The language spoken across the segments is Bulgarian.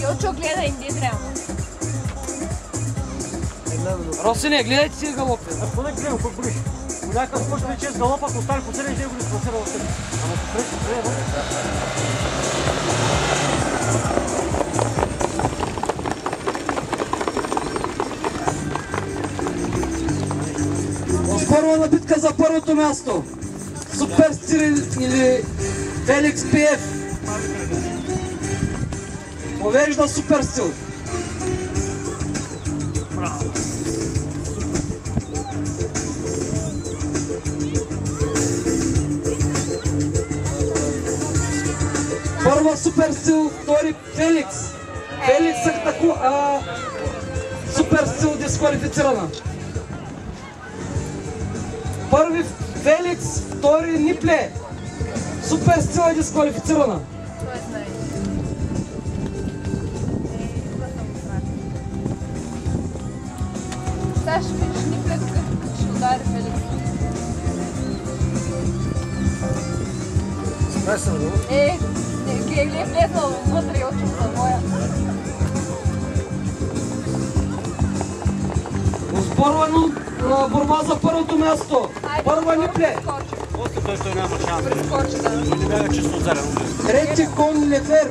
Йочо, гледай, не трябва. Росине, гледайте си галопи. Какво не гледам, какво болиш? Някакъв почва вече с галопа, ако остане по целия ден го изпласира в себе. Ама по срещу трябва. Оспорвана битка за първото място. Супер Стил или Феликс Пиев. Повежда Супер Стил. Първа Супер Стил, втори Феликс. Феликс атакува, а Супер Стил дисквалифицирана. Първи Феликс, втори Нипле. Супер Стил е дисквалифицирана. Той знае. Сега ще видиш Нипле, тук ще удари Феликс. Ги е влезнал вътре и очим за моя. Оспорвано борба за първото място. Първа Нипле. После той няма шанс. Прескочи, да. Не бяга чисто зелено. Трети кон Лефер.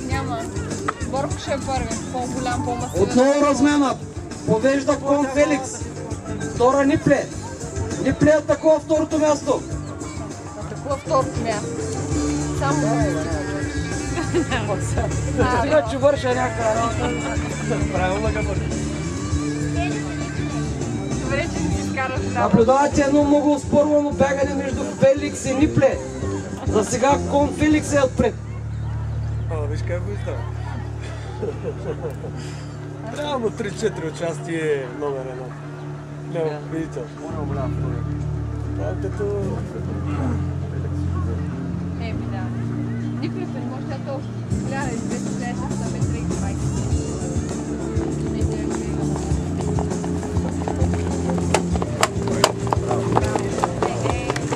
Няма. Борко ще е първи. По-голям, по-масивен. Отново размена. Повежда кон Феликс. Втора Нипле. Нипле атакува второто място. Атакува второто място. Само Сега че върша някаква работа. Правилно га върша. добре, че не си скараш да. Наблюдавате едно много оспорвано бягане между Феликс и Нипле. За сега кон Феликс е отпред. Виж как го издава. Реално 3-4 участие номер едно. Не, видите. Това като... Еми да. Никой не може да толкова. 1200 метра и 20.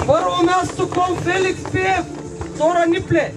Първо място кон Феликс Пиев. Втора Нипле.